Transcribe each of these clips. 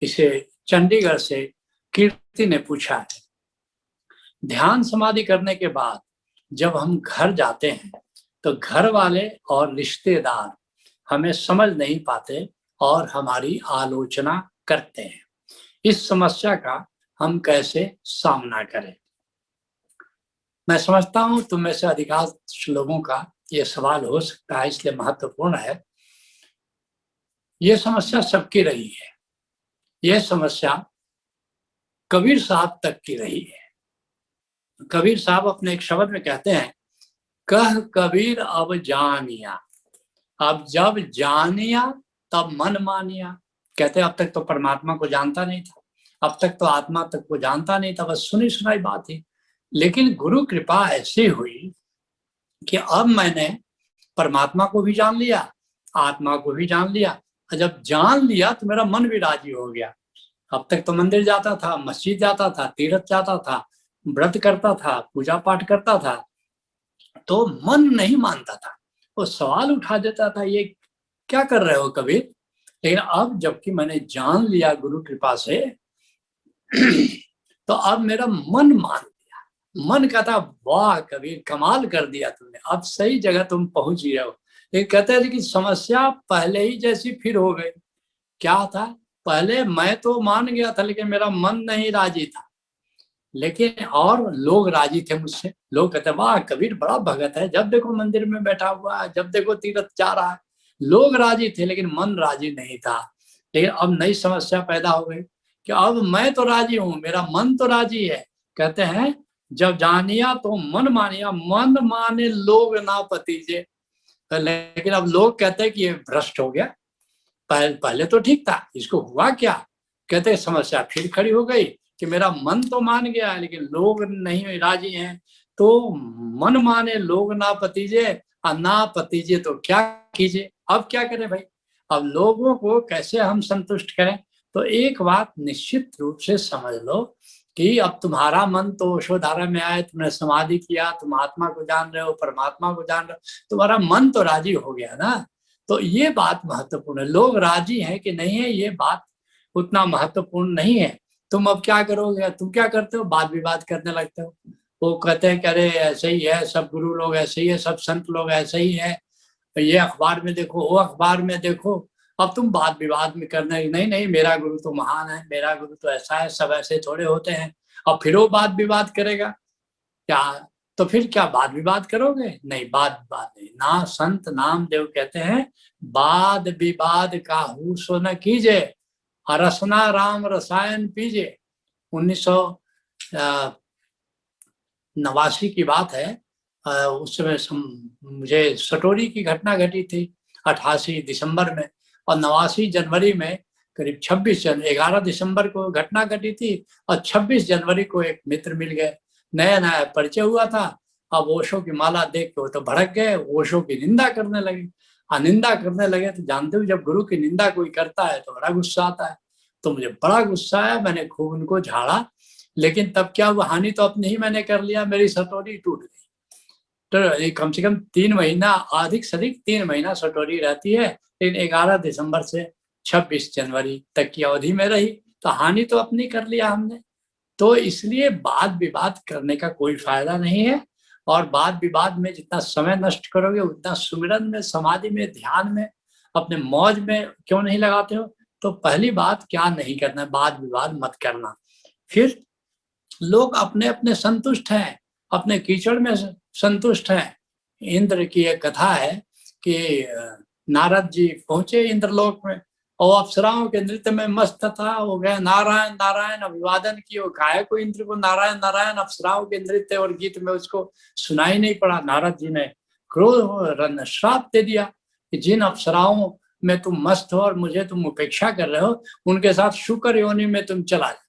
इसे चंडीगढ़ से कीर्ति ने पूछा है। ध्यान समाधि करने के बाद जब हम घर जाते हैं तो घर वाले और रिश्तेदार हमें समझ नहीं पाते और हमारी आलोचना करते हैं। इस समस्या का हम कैसे सामना करें? मैं समझता हूं तुम में से अधिकांश लोगों का यह सवाल हो सकता है, इसलिए महत्वपूर्ण है। यह समस्या सबकी रही है। यह समस्या कबीर साहब तक की रही है। कबीर साहब अपने एक शब्द में कहते हैं, कह कबीर अब जानिया, अब जब जानिया तब मन मानिया। कहते अब तक तो परमात्मा को जानता नहीं था, अब तक तो आत्मा तक को जानता नहीं था, बस सुनी सुनाई बात थी। लेकिन गुरु कृपा ऐसी हुई कि अब मैंने परमात्मा को भी जान लिया, आत्मा को भी जान लिया। जब जान लिया तो मेरा मन भी राजी हो गया। अब तक तो मंदिर जाता था, मस्जिद जाता था, तीर्थ जाता था, व्रत करता था, पूजा पाठ करता था, तो मन नहीं मानता था। वो सवाल उठा देता था, ये क्या कर रहे हो कबीर? लेकिन अब जबकि मैंने जान लिया गुरु कृपा से, तो अब मेरा मन मान लिया। मन कहता वाह कबीर कमाल कर दिया तुमने, अब सही जगह तुम पहुंच ही रहे हो। लेकिन कहते हैं कि समस्या पहले ही जैसी फिर हो गई। क्या था? पहले मैं तो मान गया था लेकिन मेरा मन नहीं राजी था। लेकिन और लोग राजी थे मुझसे। लोग कहते वाह कबीर बड़ा भगत है, जब देखो मंदिर में बैठा हुआ है, जब देखो तीर्थ जा रहा है। लोग राजी थे लेकिन मन राजी नहीं था। लेकिन अब नई समस्या पैदा हो गई कि अब मैं तो राजी हूं, मेरा मन तो राजी है। कहते हैं जब जानिया तो मन मानिया, मन माने लोग ना पतीजे। लेकिन अब लोग कहते हैं कि ये भ्रष्ट हो गया, पहले तो ठीक था, इसको हुआ क्या? कहते समस्या फिर खड़ी हो गई कि मेरा मन तो मान गया है लेकिन लोग नहीं राजी हैं। तो मन माने लोग ना पतीजे, और ना पतीजे तो क्या कीजिए? अब क्या करें भाई? अब लोगों को कैसे हम संतुष्ट करें? तो एक बात निश्चित रूप से समझ लो कि अब तुम्हारा मन तो ओशोधारा में आए, तुमने समाधि किया, तुम आत्मा को जान रहे हो, परमात्मा को जान रहे हो, तुम्हारा मन तो राजी हो गया ना। तो ये बात महत्वपूर्ण है। लोग राजी हैं कि नहीं है, ये बात उतना महत्वपूर्ण नहीं है। तुम अब क्या करोगे? तुम क्या करते हो? वाद विवाद करने लगते हो। वो कहते हैं कि अरे ऐसे ही है, सब गुरु लोग ऐसे ही है, सब संत लोग ऐसे ही है, ये अखबार में देखो, वो अखबार में देखो। अब तुम वाद विवाद में करने, नहीं नहीं मेरा गुरु तो महान है, मेरा गुरु तो ऐसा है, सब ऐसे थोड़े होते हैं। अब फिर वो वाद विवाद करेगा क्या? तो फिर क्या वाद विवाद करोगे? नहीं, वाद विवाद नहीं। ना संत नामदेव कहते हैं वाद विवाद काहू सो न कीजे, रसना राम रसायन पीजे। 1989 की बात है। उस समय मुझे सटोरी की घटना घटी थी 88 दिसंबर में, और 89 जनवरी में करीब 11 दिसंबर को घटना घटी थी, और 26 जनवरी को एक मित्र मिल गए, नया नया परिचय हुआ था। अब ओशो की माला देख के वो तो भड़क गए, ओशो की निंदा करने लगे। निंदा करने लगे तो जानते हो जब गुरु की निंदा कोई करता है तो बड़ा गुस्सा आता है। तो मुझे बड़ा गुस्सा आया, मैंने खूब उनको झाड़ा। लेकिन तब क्या हुआ, हानि तो अपनी ही मैंने कर लिया, मेरी सटोरी टूट गई। तो कम से कम 3 महीना, अधिक से अधिक 3 महीना सटोरी रहती है, लेकिन 11 दिसंबर से 26 जनवरी तक की अवधि में रही, तो हानि तो अपनी कर लिया हमने। तो इसलिए वाद विवाद करने का कोई फायदा नहीं है। और वाद विवाद में जितना समय नष्ट करोगे उतना सुमिरन में, समाधि में, ध्यान में, अपने मौज में क्यों नहीं लगाते हो? तो पहली बात क्या नहीं करना, वाद विवाद मत करना। फिर लोग अपने अपने संतुष्ट हैं, अपने कीचड़ में संतुष्ट हैं। इंद्र की एक कथा है कि नारद जी पहुंचे इंद्रलोक में और अप्सराओं के नृत्य में मस्त था। वो गए नारायण नारायण अभिवादन किए, काहे को इंद्र को नारायण नारायण, अप्सराओं के नृत्य और गीत में उसको सुनाई नहीं पड़ा। नारद जी ने क्रोध श्राप दे दिया कि जिन अप्सराओं में तुम मस्त हो और मुझे तुम उपेक्षा कर रहे हो, उनके साथ शुक्र योनि में तुम चला जाओ।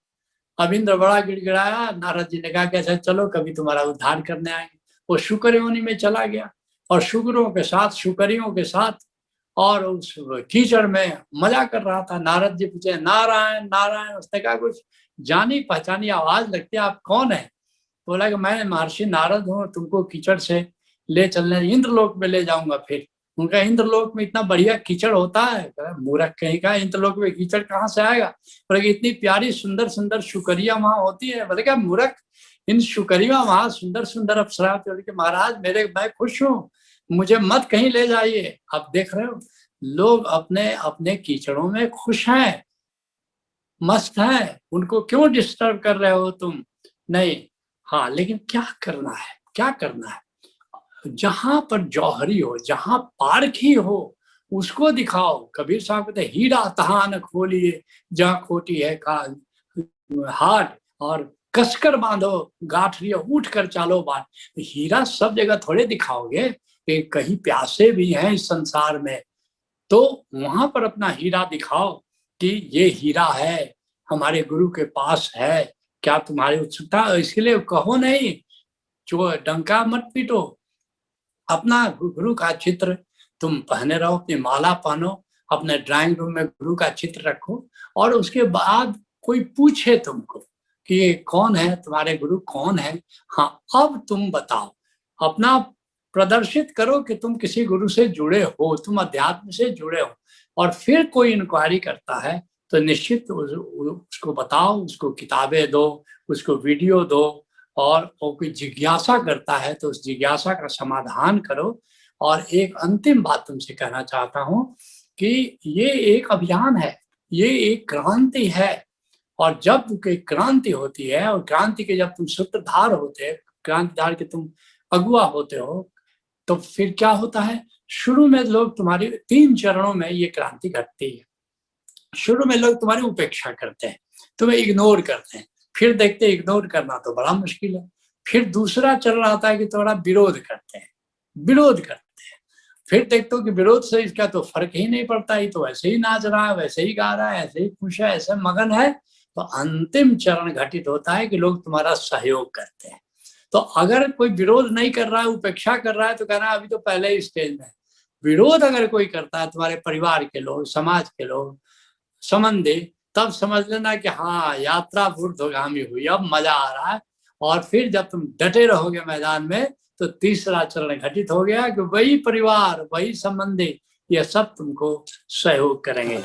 अब इंद्र बड़ा गिड़गिड़ाया। नारद जी ने कहा कैसे, चलो कभी तुम्हारा उद्धार करने आएंगे। वो शुक्र योनि में चला गया और शुक्रों के साथ, शुक्रियों के साथ, और उस कीचड़ में मजा कर रहा था। नारद जी पूछे नारायण नारायण, उसने कहा कुछ जानी पहचानी आवाज लगती है, आप कौन है? बोला कि मैं महर्षि नारद हूँ, तुमको कीचड़ से ले चलने इंद्रलोक में ले जाऊंगा। फिर उनका इंद्रलोक में इतना बढ़िया कीचड़ होता है, मूर्ख कहीं का, इंद्रलोक में कीचड़ कहाँ से आएगा? बोले इतनी प्यारी सुंदर सुंदर शुकरिया वहां होती है। बोले क्या मूर्ख, इन शुकरिया वहां सुंदर सुंदर अप्सरा, बोले महाराज मैं खुश हूँ, मुझे मत कहीं ले जाइए। आप देख रहे हो लोग अपने अपने कीचड़ों में खुश हैं, मस्त हैं, उनको क्यों डिस्टर्ब कर रहे हो तुम? नहीं, हाँ, लेकिन क्या करना है, क्या करना है? जहां पर जौहरी हो, जहां पारखी हो, उसको दिखाओ। कबीर साहब कहते हीरा तहा न खोलिए, जहां खोटी है का हाट, और कसकर बांधो गाठरिया, उठ कर चालो बात। हीरा सब जगह थोड़े दिखाओगे, कि कहीं प्यासे भी हैं इस संसार में, तो वहां पर अपना हीरा दिखाओ कि ये हीरा है, हमारे गुरु के पास है। क्या तुम्हारी उत्सुकता? इसके लिए कहो नहीं, जो डंका मत पीटो, अपना गुरु का चित्र तुम पहने रहो, अपनी माला पहनो, अपने ड्राइंग रूम में गुरु का चित्र रखो, और उसके बाद कोई पूछे तुमको कि ये कौन है, तुम्हारे गुरु कौन है, हाँ अब तुम बताओ, अपना प्रदर्शित करो कि तुम किसी गुरु से जुड़े हो, तुम अध्यात्म से जुड़े हो। और फिर कोई इंक्वायरी करता है तो निश्चित उसको बताओ, उसको किताबें दो, उसको वीडियो दो, और वो कोई जिज्ञासा करता है तो उस जिज्ञासा का समाधान करो। और एक अंतिम बात तुमसे कहना चाहता हूं कि ये एक अभियान है, ये एक क्रांति है, और जब कोई क्रांति होती है, और क्रांति के जब तुम सूत्रधार होते हैं, क्रांतिधार के तुम अगुआ होते हो, तो फिर क्या होता है? शुरू में लोग तुम्हारी 3 चरणों में ये क्रांति घटती है। शुरू में लोग तुम्हारी उपेक्षा करते हैं, तुम्हें इग्नोर करते हैं, फिर देखते हैं इग्नोर करना तो बड़ा मुश्किल है। फिर दूसरा चरण आता है कि तुम्हारा विरोध करते हैं, विरोध करते हैं, फिर देखते हो कि विरोध से इसका तो फर्क ही नहीं पड़ता, ही तो ऐसे ही नाच रहा है, वैसे ही गा रहा है, ऐसे ही खुश है, ऐसे मगन है। तो अंतिम चरण घटित होता है कि लोग तुम्हारा सहयोग करते हैं। तो अगर कोई विरोध नहीं कर रहा है, उपेक्षा कर रहा है, तो कहना अभी तो पहले ही स्टेज में। विरोध अगर कोई करता है, तुम्हारे परिवार के लोग, समाज के लोग, संबंधी, तब समझ लेना कि हाँ यात्रा ऊर्ध्वगामी हुई, अब मजा आ रहा है। और फिर जब तुम डटे रहोगे मैदान में, तो तीसरा चरण घटित हो गया कि वही परिवार, वही संबंधी, ये सब तुमको सहयोग करेंगे।